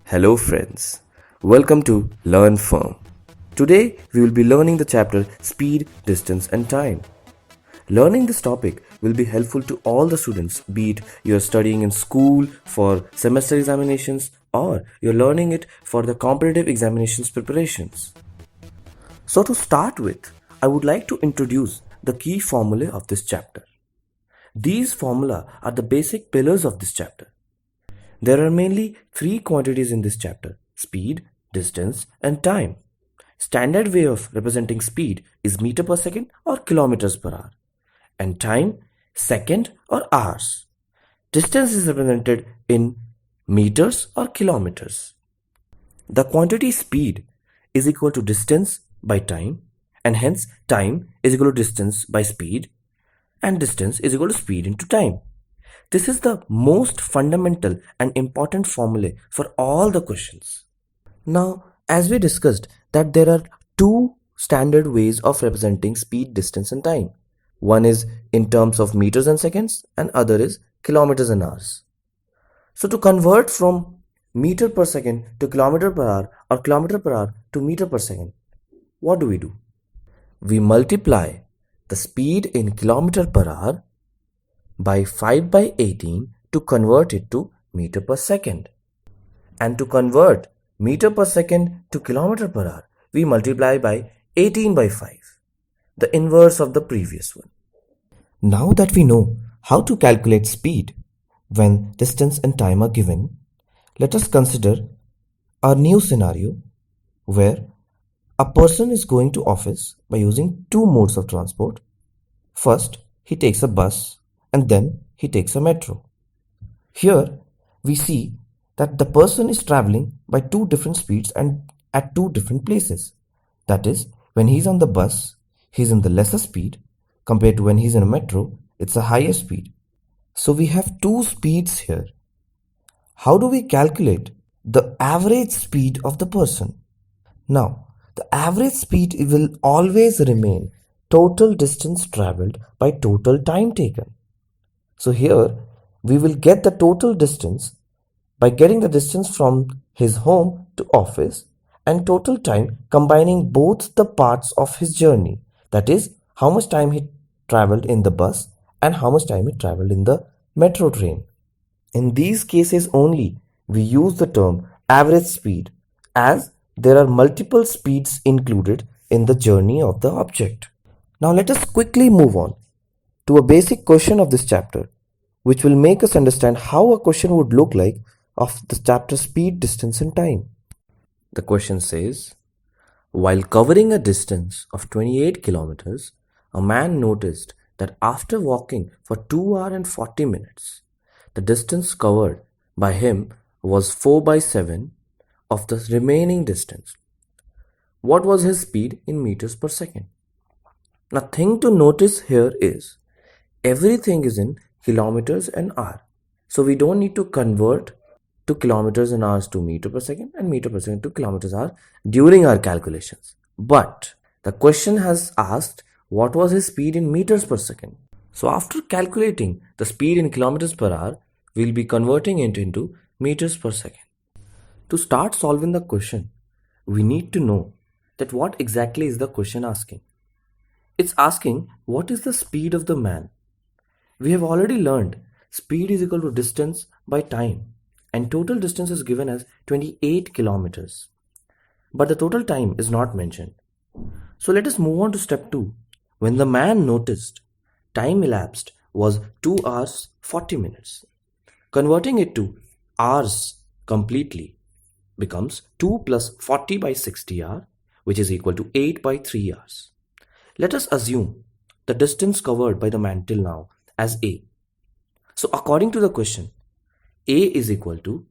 Hello friends, welcome to Learn Firm. Today we will be learning the chapter Speed, Distance and Time. Learning this topic will be helpful to all the students, be it you are studying in school for semester examinations or you're learning it for the competitive examinations preparations. So to start with, I would like to introduce the key formulae of this chapter. These formulae are the basic pillars of this chapter. There are mainly three quantities in this chapter: speed, distance, and time. Standard way of representing speed is meter per second or kilometers per hour, and time, second or hours. Distance is represented in meters or kilometers. The quantity speed is equal to distance by time, and hence time is equal to distance by speed, and distance is equal to speed into time. This is the most fundamental and important formula for all the questions. Now, as we discussed that there are two standard ways of representing speed, distance and time. One is in terms of meters and seconds and other is kilometers and hours. So to convert from meter per second to kilometer per hour or kilometer per hour to meter per second, what do? We multiply the speed in kilometer per hour by 5 by 18 to convert it to meter per second. And to convert meter per second to kilometer per hour, we multiply by 18 by 5, the inverse of the previous one. Now that we know how to calculate speed when distance and time are given, let us consider a new scenario where a person is going to office by using two modes of transport. First, he takes a bus and then he takes a metro. Here we see that the person is traveling by two different speeds and at two different places. That is, when he's on the bus, he's in the lesser speed, compared to when he's in a metro, it's a higher speed. So we have two speeds here. How do we calculate the average speed of the person? Now, the average speed will always remain total distance traveled by total time taken. So here we will get the total distance by getting the distance from his home to office and total time combining both the parts of his journey. That is, how much time he traveled in the bus and how much time he traveled in the metro train. In these cases only, we use the term average speed as there are multiple speeds included in the journey of the object. Now let us quickly move on to a basic question of this chapter, which will make us understand how a question would look like of the chapter speed, distance and time. The question says, while covering a distance of 28 kilometers, a man noticed that after walking for 2 hours and 40 minutes, the distance covered by him was 4 by 7 of the remaining distance. What was his speed in meters per second? Now, thing to notice here is everything is in kilometers and hour. So we don't need to convert to kilometers and hours to meter per second and meter per second to kilometers hour during our calculations. But the question has asked what was his speed in meters per second. So after calculating the speed in kilometers per hour, we'll be converting it into meters per second. To start solving the question, we need to know that what exactly is the question asking. It's asking what is the speed of the man. We have already learned speed is equal to distance by time and total distance is given as 28 kilometers. But the total time is not mentioned. So let us move on to step 2. When the man noticed, time elapsed was 2 hours 40 minutes. Converting it to hours completely becomes 2 plus 40 by 60 hours, which is equal to 8 by 3 hours. Let us assume the distance covered by the man till now as A. So according to the question, A is equal to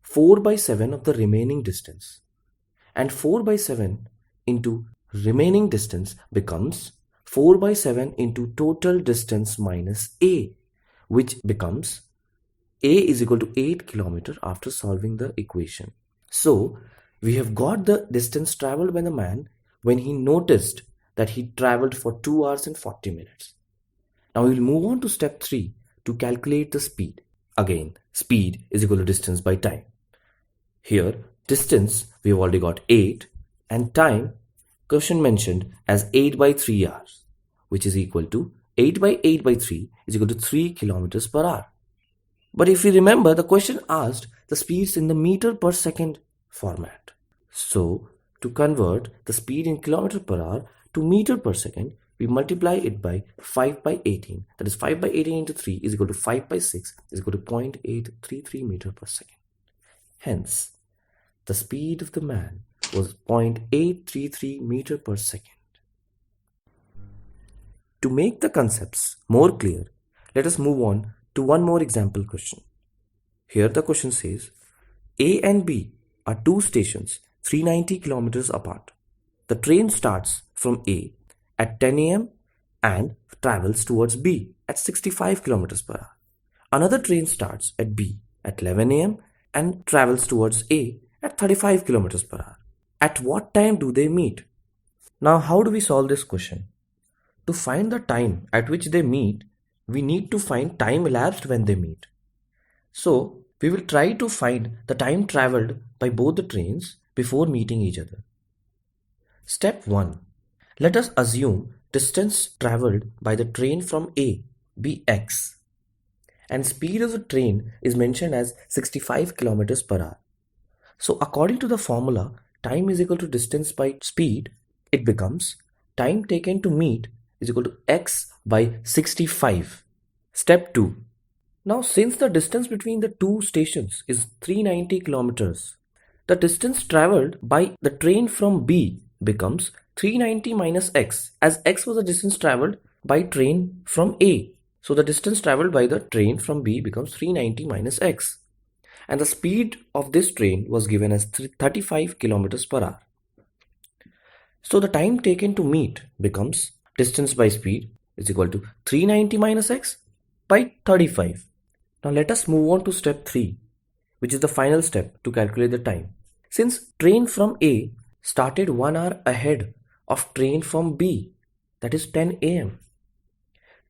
4 by 7 of the remaining distance. And 4 by 7 into remaining distance becomes 4 by 7 into total distance minus A, which becomes A is equal to 8 kilometers after solving the equation. So we have got the distance traveled by the man when he noticed that he traveled for 2 hours and 40 minutes. Now we will move on to step 3 to calculate the speed. Again, speed is equal to distance by time. Here, distance, we've already got 8, and time, question mentioned as 8 by 3 hours, which is equal to 8 by 8 by 3 is equal to 3 kilometers per hour. But if you remember, the question asked the speeds in the meter per second format. So, to convert the speed in kilometer per hour to meter per second, we multiply it by 5 by 18. That is 5 by 18 into 3 is equal to 5 by 6 is equal to 0.833 meter per second. Hence, the speed of the man was 0.833 meter per second. To make the concepts more clear, let us move on to one more example question. Here the question says, A and B are two stations 390 kilometers apart. The train starts from A at 10 a.m. and travels towards B at 65 kilometers per hour. Another train starts at B at 11 a.m. and travels towards A at 35 kilometers per hour. At what time do they meet? Now, how do we solve this question? To find the time at which they meet, we need to find time elapsed when they meet. So, we will try to find the time traveled by both the trains before meeting each other. Step 1. Let us assume distance traveled by the train from A be x and speed of the train is mentioned as 65 kilometers per hour. So according to the formula time is equal to distance by speed, it becomes time taken to meet is equal to x by 65. Step 2. Now since the distance between the two stations is 390 kilometers, the distance traveled by the train from B becomes 390 minus x, as x was the distance traveled by train from A. So the distance traveled by the train from B becomes 390 minus x. And the speed of this train was given as 35 kilometers per hour. So the time taken to meet becomes distance by speed is equal to 390 minus x by 35. Now let us move on to step 3, which is the final step to calculate the time. Since train from A started 1 hour ahead of train from B, that is 10 a.m.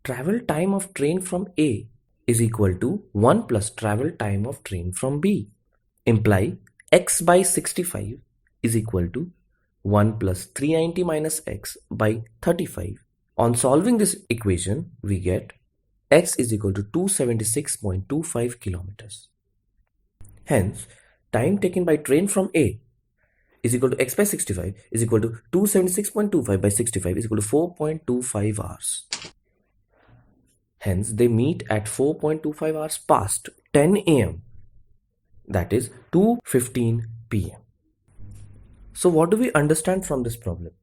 Travel time of train from A is equal to 1 plus travel time of train from B. Imply x by 65 is equal to 1 plus 390 minus x by 35. On solving this equation, we get x is equal to 276.25 kilometers. Hence, time taken by train from A is equal to x by 65 is equal to 276.25 by 65 is equal to 4.25 hours. Hence, they meet at 4.25 hours past 10 a.m. That is 2:15 p.m. So what do we understand from this problem?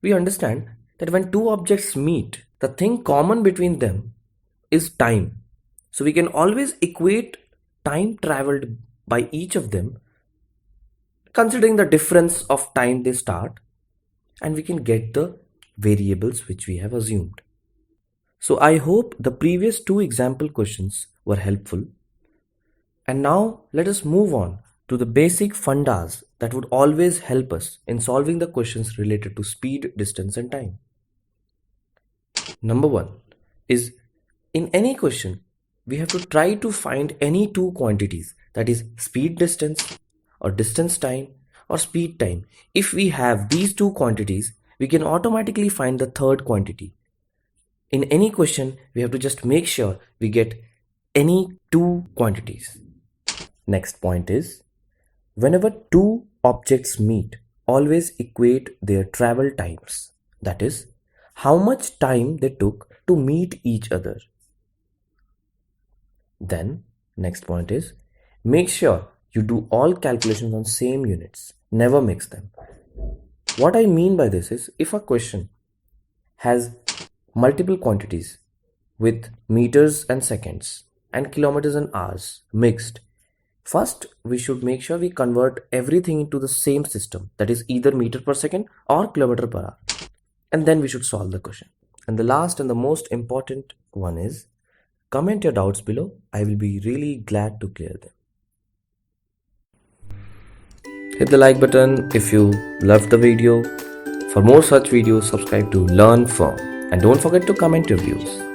We understand that when two objects meet, the thing common between them is time. So we can always equate time traveled by each of them considering the difference of time they start, and we can get the variables which we have assumed. So I hope the previous two example questions were helpful. And now let us move on to the basic fundas that would always help us in solving the questions related to speed, distance and time. Number 1 is, in any question, we have to try to find any two quantities, that is speed distance or distance time or speed time. If we have these two quantities, we can automatically find the third quantity. In any question, we have to just make sure we get any two quantities. Next point is, whenever two objects meet, always equate their travel times. That is, how much time they took to meet each other. Then, next point is, make sure you do all calculations on same units. Never mix them. What I mean by this is, if a question has multiple quantities with meters and seconds and kilometers and hours mixed, first we should make sure we convert everything into the same system, that is either meter per second or kilometer per hour, and then we should solve the question. And the last and the most important one is, comment your doubts below. I will be really glad to clear them. Hit the like button if you loved the video. For more such videos, subscribe to Learn Firm. And don't forget to comment your views.